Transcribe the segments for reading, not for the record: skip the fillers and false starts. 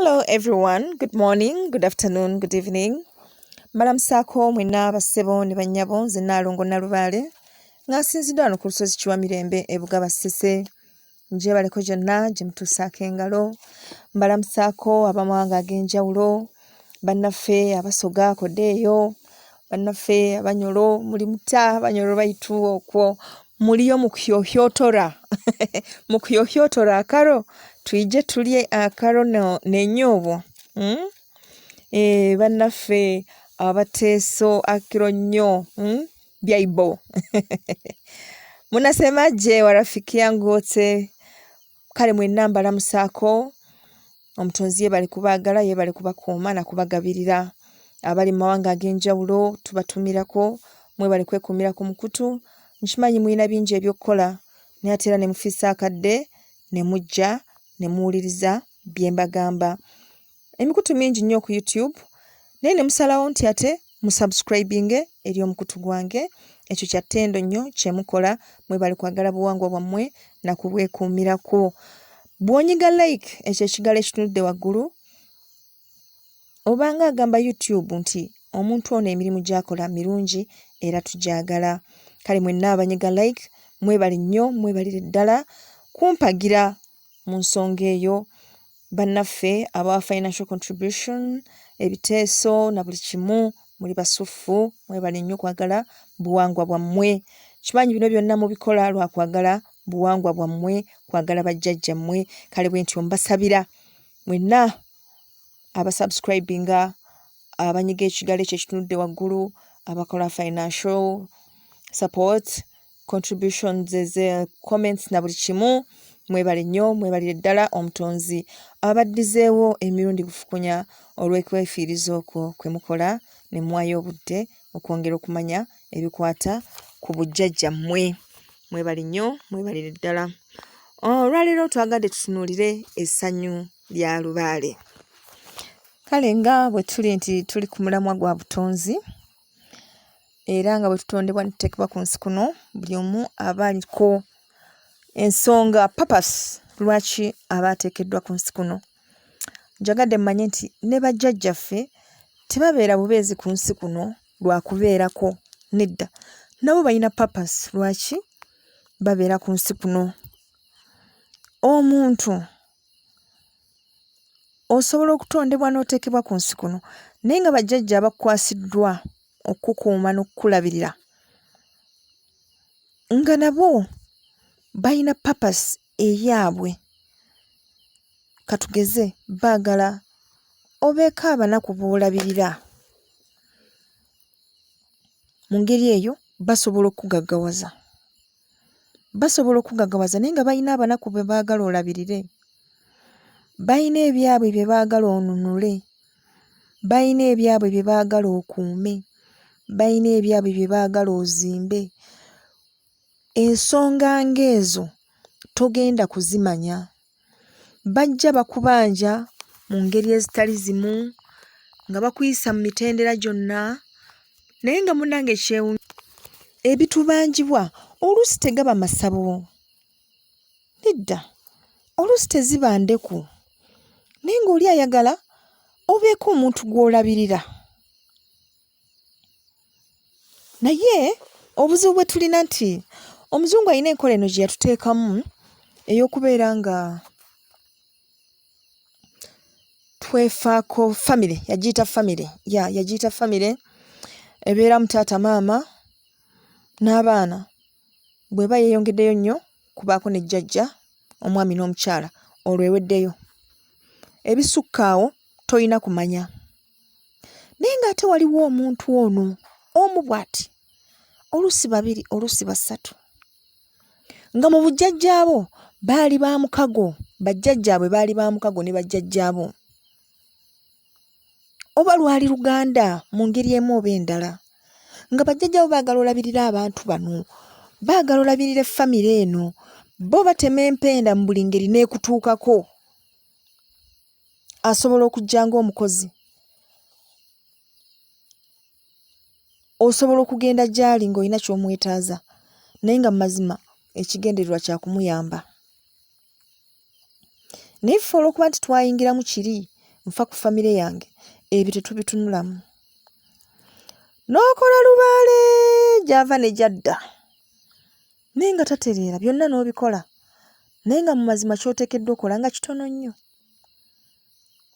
Hello everyone, good morning, good afternoon, good evening. Mbalamusako mwenna bassebo ne bannyabo nze Nnaalongo Nalubaale nga nsinziddwa wano ku lusozi Kiwamirembe e Bugaba Ssese. Njebaleko gyonna gye mutuusaako engalo. Mbalamusako ab'amawanga ag'enjawulo, bannaffe abasoga koddeeyo, bannaffe abanyolo muli muta abanyolo bayitu okwo muliyo mukyohyotora mukyohyotora akaro tuyije tulye akaro n'ennyobwo. Bannaffe abateeso akiro nnyo byaibo. Munasemaje wa rafiki yangu wote, kale mwenna mbalamusako. Omutonzi yebale kubaagala, yebale kubakuuma na kubagabirira. Abali mu mawanga ag'enjawulo tubatumirako, mwebale kwekuumira ku mukutu. Nkimanyi mulina bingi eby'okukola, naye ate era ne mufiisa akadde ne mujja ne muwuliriza bye mbagamba. Emikutu mingi nnyo ku YouTube, naye ne musalawo nti ate musubscribinge eri omukutu gwange. Ekyo kya ttendo nnyo kye mukola, mwebale kwagala buwangwa bwammwe na kubwekuumirako. Bw'onyiga like ekyo ekigalo ekitunudde waggulu, obanga agamba YouTube nti omuntu ono emirimu gy'akola mirungi era tugyagala. Kale mwenna abanyiga like, mwebale nnyo, mwebalire ddala kumpagira mu nsonga eyo. Bannaffe aba financial contribution, ebiteeso na buli kimu, muli basuffu, mwebale nnyo kwagala buwangwa bwammwe. Kimanyi bino byonna mubikola lwa kwagala buwangwa bwammwe, kwagala bajjajjammwe. Kale bwe ntyo mbasabira mwenna abasubscribinga, abanyiga ekigalo ekyo ekitunudde waggulu, abakola financial support, contributions, comments na buli kimu, mwebale nnyo, mwebalire ddala omutonzi abaddizeewo emirundi bufukunya olw'ekwefiiriza okwo kwe mukola ne muwaayo obudde okwongera okumanya ebikwata ku bujjajjammwe. Mwebale nnyo, mwebalire ddala. Olwaleero twagadde tutunuulire essanyu lya Lubaale. Kale nga bwe tuli nti tuli ku mulamwa gwa butonzi, era nga bwe tutondebwa ne tuteekebwa ku nsi kuno, buli omu aba aliko ensonga purpose lwaki aba ateekeddwa ku nsi kuno. Njagadde mmanye nti ne bajjajjaffe tebabeera bubeezi ku nsi kuno lwa kubeerako, nedda. Nabo balina purpose lwaki babeera ku nsi kuno. Omuntu osobola okutondebwa n'oteekebwa ku nsi kuno, naye nga bajjajja abakwasiddwa okukuuma n'okukulabirira nga nabo balina purpose eyaabwe. Katugeze baagala obeeko abanaku b'olabirira. Mu ngeri eyo basobola okugaggawaza. Basobola okugaggawaza naye nga balina abanaku be baagala olabirire. Balina ebyabwe bye baagala onunule. Balina ebyabwe bye baagala okuume. Balina ebyabwe bye baagala ozimbe. Ensonga ng'ezo togenda kuzimanya. Bajja bakubanja mu ngeri ezitali zimu, nga bakuyisa mu mitendera gyonna, naye nga munnange kyewuunya, ebitubanjibwa oluusi tegaba masabo. Nedda, oluusi teziba ndeku, naye ng'oli ayagala obeeko omuntu gw'olabirira. Naye obuzibu bwe tulina nti Omuzungu alina enkola eno gye yatuteekamu ey'okubeera nga twefaako family, yagiyita family. Yagiyita family, ebeeramu taata maama n'abaana. Bw'eba yeeyongeddeyo nnyo kubaako ne jjajja, omwami n'omukyala, olwo eweddeyo. Ebisukka awo toyina kumanya. Naye ng'ate waliwo omuntu ono omu bw'ati, oluusi babiri, oluusi basatu, nga mu bujjajjaabo baali ba mukago, bajjajjaabwe baali ba mukago ne bajjajjaabo. Oba lwali luganda mu ngeri emu oba endala, nga bajjajjaabo baagala olabirira abantu bano, baagala olabirira famire eno, bo batema empenda mu buli ngeri n'ekutuukako. Asobola okujja ng'omukozi, osobola okugenda gy'ali ng'olina ky'omwetaaza, naye nga mu mazima ekigendererwa kya kumuyamba. Naye ffe olw'okuba nti twayingira mu kiri, nfa ku famire yange, ebyo tetubitunulamu. N'okola lubaale gy'ava ne gyadda, naye nga tatereera, byonna n'obikola, naye nga mu mazima ky'oteekeddwa okola nga kitono nnyo.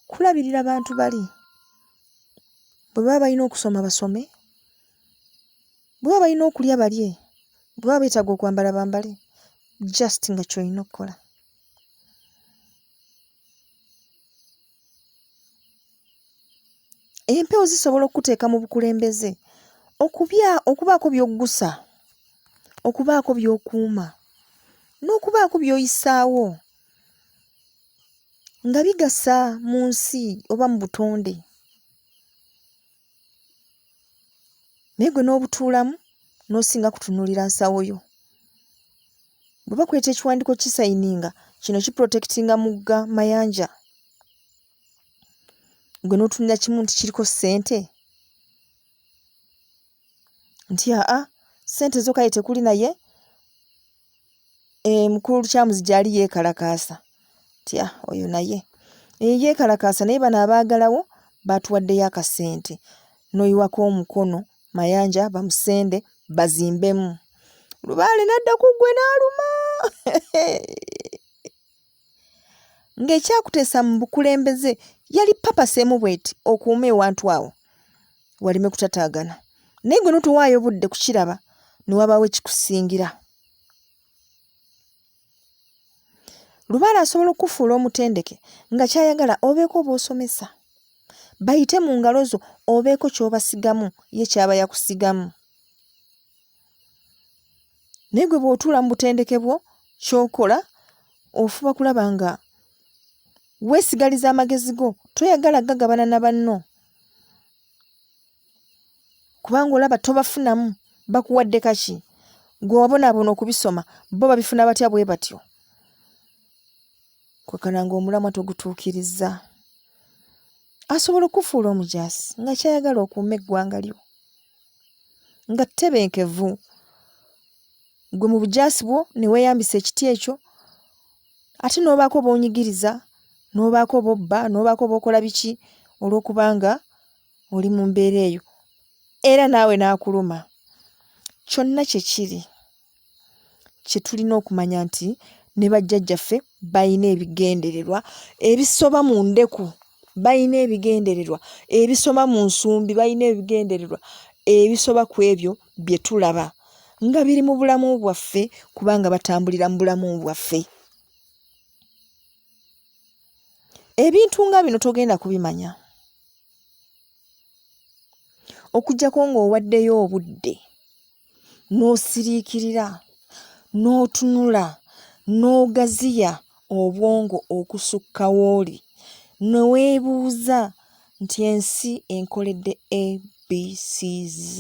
Kulabirira bantu bali, bwe baba balina okusoma basome, bwe baba balina okulya balye, bwe baba beetaaga okwambala bambale, just nga ky'olina okukola. Empewo zisobola okuteeka mu bukulembeze, okubaako by'oggusa, okubaako by'okuuma, n'okubaako by'oyisaawo nga bigasa mu nsi oba mu butonde. Naye gwe n'obutuulamu n'osinga kutunuulira nsawo yo. Bwe bakweta ekiwandiiko kisayininga, kino kiprotectinga mugga mayanja, gwe n'otunira kimu nti kiriko ssente, nti ssente zo kale tekuli, naye mukulu lukyamuzi gyali yeekalakaasa, nti oyo naye yeekalakaasa, naye bano abaagalawo baatuwaddeyo akasente, n'oyiwako omukono mayanja bamusende bazimbemu. Lubaale n'adda ku ggwe n'aluma. Ng'ekyakuteesa mu bukulembeze yali papaseemu bweti okuuma ewantu awo waleme kutataagana, naye gwe n'otowaayo budde kukiraba ne wabaawo ekikusingira. Lubaale asobola okufuula omutendeke nga kyayagala obeeko obw'osomesa, bayite mu ngalo zo obeeko ky'obasigamu ye kyaba yakusigamu. Naye gwe bw'otuula mu butendeke bwo ky'okola ofuba kulaba nga weesigaliza amagezi go, toyagala gagabana na banno, kubanga olaba tobafunamu, bakuwadde kaki, gwe wabonaabona okubisoma, bo babifuna batya bwe batyo. Kwekana ng'omulamwa togutuukiriza. Asobola okufuula omujaasi nga kyayagala okuuma eggwanga lyo, nga ttebenkevu. Gwe mu bujaasi bwo ne weeyambisa ekiti ekyo, ate n'obaako b'onyigiriza, n'obaako b'obba, n'obaako b'okola biki, olw'okubanga oli mu mbeera eyo, era naawe n'akuluma. Kyonna kye kiri, kye tulina okumanya nti ne bajjajjaffe balina ebigendererwa ebisoba mu ndeku, balina ebigendererwa ebisoma mu nsumbi, balina ebigendererwa ebisoba ku ebyo bye tulaba nga biri mu bulamu bwaffe, kubanga batambulira mu bulamu bwaffe. Ebintu nga bino togenda kubimanya okuggyako ng'owaddeyo obudde, n'osiriikirira, n'otunula, n'ogaziya obwongo okusukka w'oli, ne weebuuza nti ensi enkoledde ABCZ.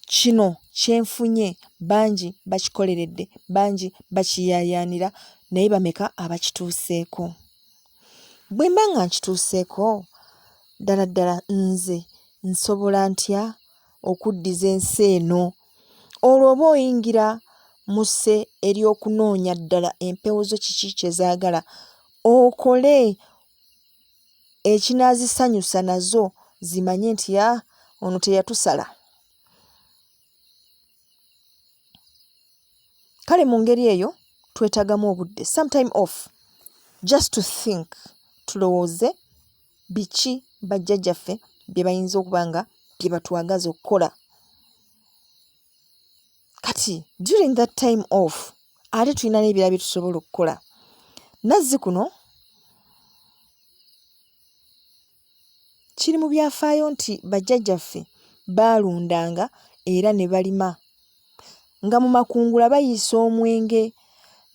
Kino kyenfunye, bangi bakikoleredde, bangi bakiyaayaanira, naye bameka abakituuseeko. Bwe mba nga nkituuseeko, ddala ddala nze nsobola ntya okuddiza ensi eno? Olwo oba oyingira mu sse ery'okunoonya ddala empewo zo kiki kye zaagala, okole ekinaazisanyusa nazo zimanye nti ono teyatusala. Kale mu ngeri eyo twetaagamu obudde, sometime off, just to think, tulowooze biki bajjajjaffe bye bayinza okuba nga bye batwagaza okukola. Kati during that time off ate tulina n'ebirala bye tusobola okukola. Nazzi kuno kiri mu byafaayo nti bajjajjaffe baalundanga era ne balima, nga mu makungula bayiisa omwenge,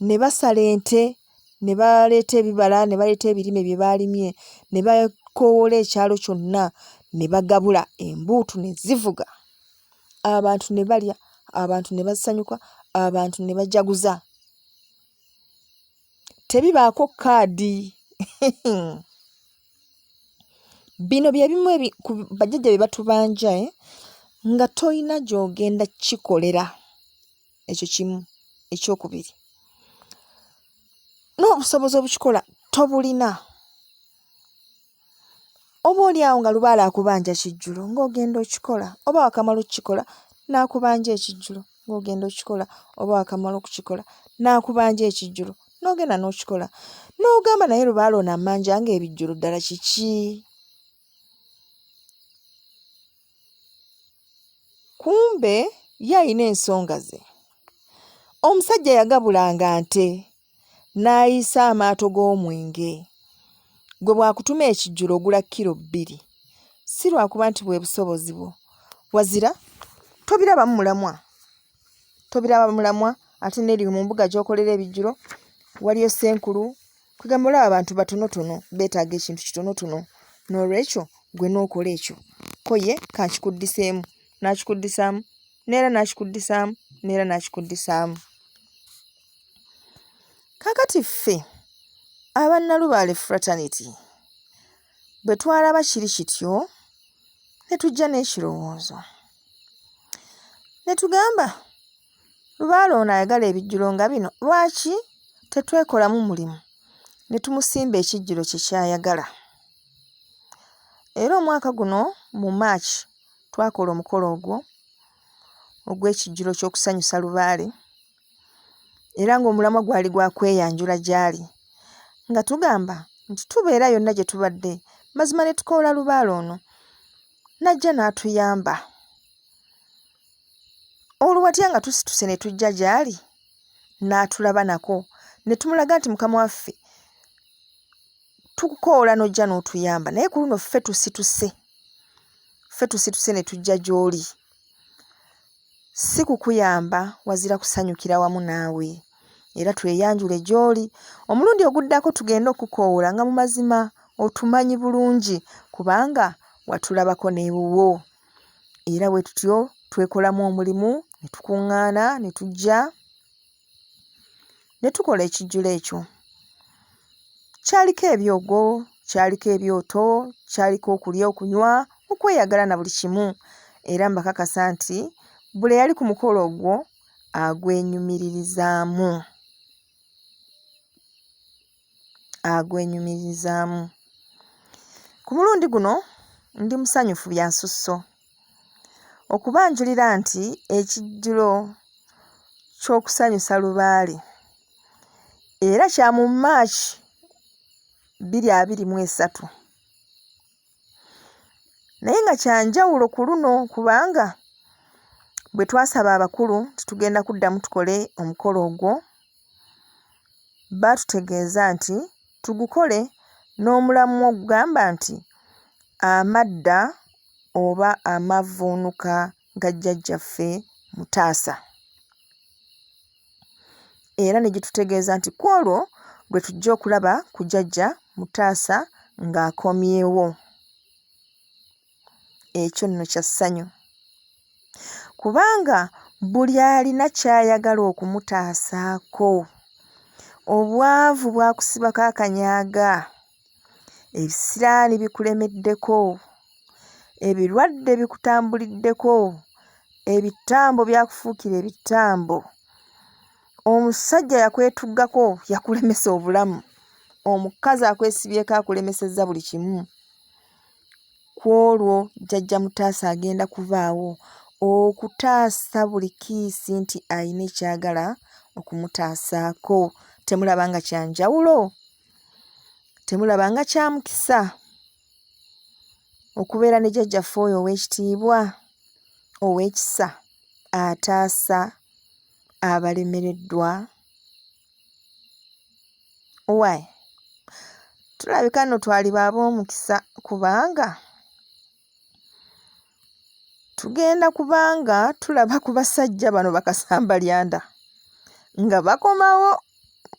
ne basala ente, ne baleeta ebibala, ne baleeta ebirime bye baalimye, ne bakoowoola ekyalo kyonna, ne bagabula, embuutu ne zivuga, abantu ne balya, abantu ne basanyuka, abantu ne bajaguza. Tebibaako kaadi. Bino bye bimu ku bajjajja bye batubanja, nga toyina gy'ogenda kikolera. Ekyo kimu. Ekyokubiri, n'obusobozi obukikola tobulina. oba oli awo nga lubaale akubanja kijjulo ng'ogenda okikola, oba wakamala okukikola n'akubanja ekijjulo ng'ogenda okikola, oba wakamala okukikola n'akubanja ekijjulo n'ogenda n'okikola. N'ogamba naye lubaale ono ammanja ng'ebijjulo ddala kiki? Kumbe ye alina ensonga ze. Omusajja yagabulanga nte n'ayiisa amaato g'omwenge. Gwe bw'akutuma ekijjulo ogula kilo 2, si lwakuba nti bwe busobozi bwo, wazira tobirabamu mulamwa. Tobiraba mulamwa ate n'eri mu mbuga gy'okolera ebijjulo waliyo Ssenkulu, kugamba olaba abantu batonotono beetaaga ekintu kitonotono, n'olwekyo gwe n'okola ekyo. Ko ye kankikuddiseemu, n'akikuddisaamu, n'era n'akikuddisaamu, n'era n'akikuddisaamu. Kaakati ffe abannalubaale fraternity bwe twalaba kiri kityo ne tujja n'ekirowoozo. Ne tugamba lubaale ono ayagala ebijjulo nga bino, lwaki tetwekolamu mulimu ne tumusimba ekijjulo kye kyayagala? Era omwaka guno mu March twakola omukolo ogwo ogw'ekijjulo ky'okusanyusa lubaale, era ng'omulamwa gwali gwa kweyanjula gy'ali, nga tugamba nti tubeera yonna gye tubadde, mazima ne tukoola lubaale ono n'ajja n'atuyamba. Oluwatya nga tusituse ne tujja gy'ali n'atulaba nako ne tumulaga nti mukama waffe tukukoola n'ojja n'otuyamba, naye ku luno ffe tusituse ne tujja gy'oli, si kukuyamba wazira kusanyukira wamu naawe, era tweyanjule gy'oli. Omulundi oguddako tugenda okukoola nga mu mazima otumanyi bulungi kubanga watulabako n'ewuwo, era bwe tutyo twekolamu omulimu ne tukuŋŋaana ne tujja ne tukola ekijjulo ekyo. Kyaliko ebyogo, kyaliko ebyoto, kyaliko okulya okunywa, okweyagala na buli kimu, era mbakakasa nti buli eyali ku mukolo ogwo agwenyumiririzaamu. Ku mulundi guno ndi musanyufu bya nsusso okubanjulira nti ekijjulo ky'okusanyusa lubaale era kya mu March 2023, naye nga kyanjawulo ku luno kubanga bwe twasaba abakulu nti tugenda kuddamu tukole omukolo ogwo, baatutegeeza nti tugukole n'omulamu ogugamba nti amadda oba amavvuunuka ga jjajjaffe Mutaasa. Era ne gitutegeeza nti ku olwo lwe tujja okulaba ku jjajja Mutaasa ng'akomyewo. Ekyo nno kya ssanyu kubanga buli alina ky'ayagala okumutaasaako. Obwavu bwakusibako akanyaaga, ebisiraani bikulemeddeko, ebirwadde bikutambuliddeko, ebitambo byakufuukira ebitambo, omusajja yakwetuggako yakulemesa obulamu, omukazi akwesibyeko akulemesezza buli kimu. Ku olwo jjajja Mutaasa agenda kuvaawo okutaasa buli kiisi nti ayina ekyagala okumutaasaako. Temulaba nga kyanjawulo? Temulaba nga kya mukisa okubeera ne jjajjaffe oyo ow'ekitiibwa, ow'ekisa, ataasa abalemereddwa? Why? Tulabika nno twali ab'omukisa kubanga tugenda kubanga tulaba ku basajja bano bakasambalyanda nga bakomawo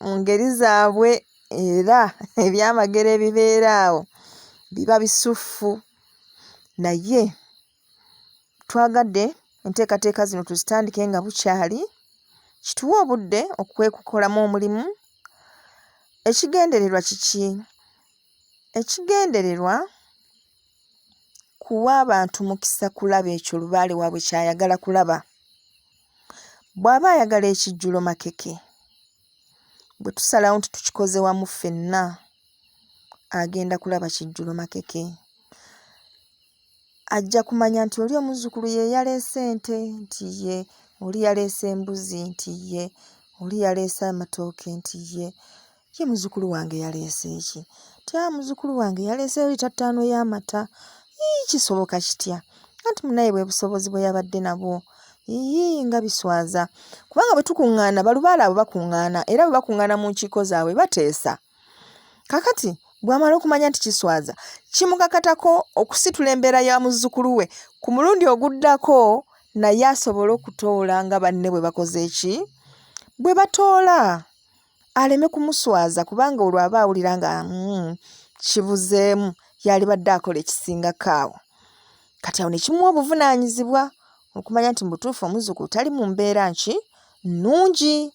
mu ngeri zaabwe, era ebyamagero ebibeera awo biba bisuffu. Naye twagadde enteekateeka zino tuzitandike nga bukyali, kituwe obudde okwekukolamu omulimu. Ekigendererwa kiki? Ekigendererwa kuwa abantu mukisa kulaba ekyo lubaale waabwe kyayagala kulaba. Bw'aba ayagala ekijjulo makeke, bwe tusalawo nti tukikoze wamu ffenna, agenda kulaba kijjulo makeke. ajja kumanya nti oli omuzzukulu ye yaleese ente, nti ye oli yaleese embuzi, nti ye oli yaleese amatooke, nti ye muzzukulu wange yaleese eki, ti muzzukulu wange yaleese lita 5 y'amata. Kisoboka kitya? Anti munaye bwe busobozi bwe yabadde nabwo. Nga biswaza. Kubanga bwe tukuŋŋaana balubaale abo bakuŋŋaana, era bwe bakuŋŋaana mu nkiiko zaabwe bateesa. Kakati bw'amala okumanya nti kiswaza, kimukakatako okusitula embeera ya muzzukulu we ku mulundi oguddako, naye asobole okutoola nga banne bwe bakoze eki, bwe batoola, aleme kumuswaza, kubanga olwo aba awulira nga kibuzeemu, yali badde akola ekisingako awo. Kati awo ne kimuwa obuvunaanyizibwa okumanya nti mu butuufu omuzzukulu tali mu mbeera nnungi.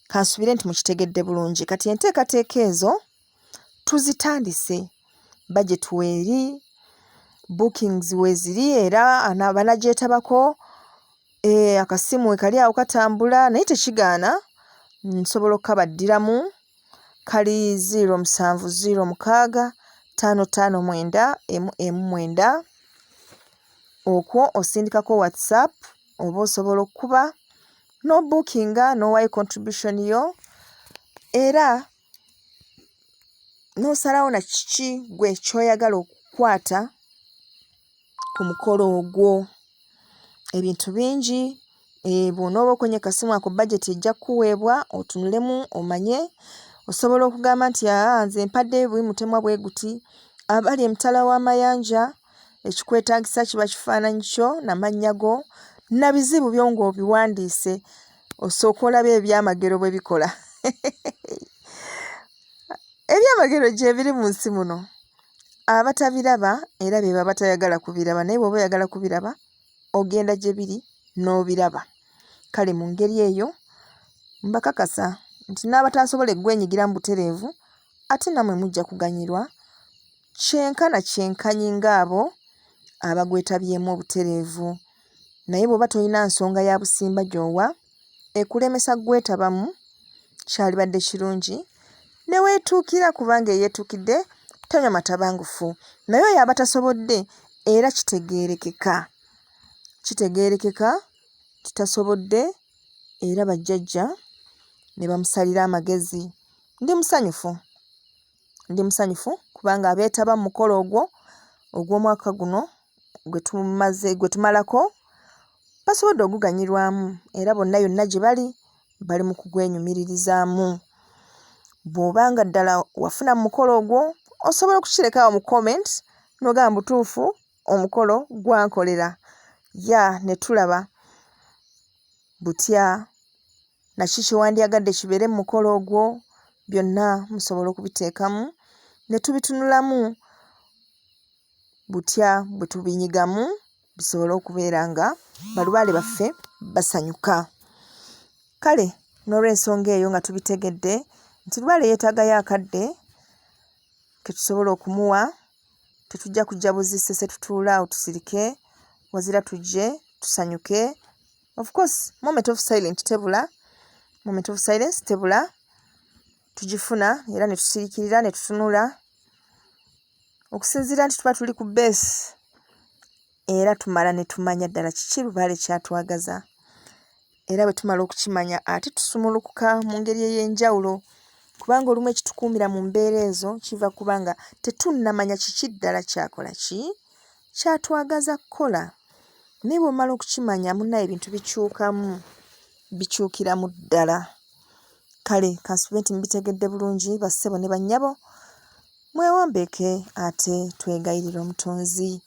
Kansubire nti mukitegedde bulungi. Kati enteekateeka ezo tuzitandise. Budget weeri, bookings weeziri, era banagyetabako, akasimu we kali awo katambula, naye tekigaana nsobola okukabaddiramu. Kali 07065591 okwo osindikako WhatsApp oba osobola okuba n'obookinga n'owaayo contribution yo, era n'osalawo na kiki gwe ky'oyagala okukwata ku mukolo ogwo. Ebintu bingi, bw'onooba okonye kasimu ako budget ejja kuweebwa otunulemu omanye. Osobola okugamba nti nze mpadde bwe mutemwa bwe guti, abali emitala w'amayanja, ekikwetaagisa kiba kifaananyi kyo n'amannya go, na bizibu byo ng'obiwandiise, osooka olabe ebyamagero bwe bikola. Ebyamagero gye biri mu nsi muno. Abatabiraba era be baba batayagala kubiraba, naye bw'oba oyagala kubiraba ogenda gye biri n'obiraba. Kale mu ngeri eyo mbakakasa nti n'abatasobola gwenyigira mu butereevu ate namwe mujja kuganyirwa kyenkanyi ng'abo abagwetabyemu obutereevu. Naye bw'oba tolina nsonga ya busimba gy'owa ekulemesa gwetabamu, kyalibadde kirungi ne weetuukira, kubanga eyeetuukidde tanywa matabangufu. Naye oyo aba tasobodde era kitegeerekeka kitasobodde, era bajjajja ne bamusalira amagezi. Ndi musanyufu kubanga abeetaba mu mukolo ogwo ogw'omwaka guno gwe tumalako basobodde oguganyirwamu, era bonna yonna gye bali mu kugwenyumiririzaamu. Bw'obanga ddala wafuna mu mukolo ogwo osobola okukirekawo mu comment n'ogamba butuufu omukolo gwankolera, ne tulaba butya naki kyewandiyagadde kibeere mu mukolo ogwo, byonna musobola okubiteekamu ne tubitunulamu butya bwe tubinyigamu bisobole okubeera nga balubaale baffe basanyuka. Kale n'olw'ensonga eyo nga tubitegedde nti lubaale yeetaagayo akadde ke tusobola okumuwa, tetujja kujja buzisese tutuula awo tusirike, wazira tujje tusanyuke. Of course moment of silence tebula, tugifuna era ne tusirikirira ne tutunula okusinziira nti tuba tuli ku base, era tumala ne tumanya ddala kiki lubaale kyatwagaza. Era bwe tumala okukimanya ate tusumulukuka mu ngeri ey'enjawulo, kubanga olumu ekitukuumira mu mbeera ezo kiva kubanga tetunnamanya kiki ddala kyatwagaza kukola. Naye bw'omala okukimanya munnaye ebintu bikyukiramu ddala. Kale kansube nti mubitegedde bulungi bassebo ne bannyabo, mwewombeeke ate twegayirira omutonzi.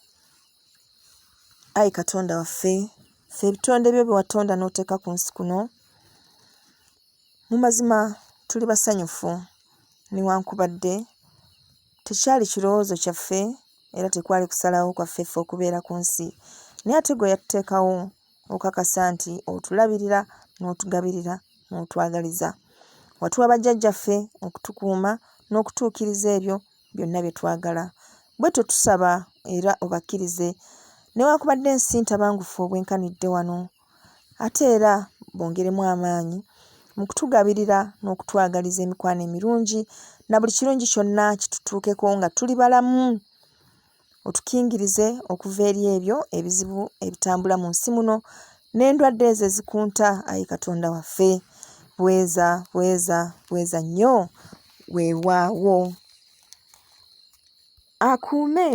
Ayi Katonda waffe, ffe ebitonde byo bye watonda n'oteeka ku nsi kuno, mu mazima tuli basanyufu newankubadde tekyali kirowoozo kyaffe era tekwali kusalawo kwaffe ffe okubeera ku nsi, naye ate gwe yatuteekawo okakasa nti otulabirira n'otugabirira n'otwagaliza. Watuwa bajjajjaffe okutukuuma n'okutuukiriza ebyo byonna bye twagala. Bwe tusaba era obakkirize, newankubadde ensi ntabangufu obwenkanidde wano, ate era bongeremu amaanyi mu kutugabirira n'okutwagaliza emikwano emirungi na buli kirungi kyonna kitutuukeko nga tuli balamu. otukingirize okuva eri ebyo ebizibu ebitambula mu nsi muno n'endwadde ezo ezikunta. Ayi Katonda waffe, bweza nnyo, weewaawo. Akuume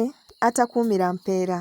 atakuumira mpeera.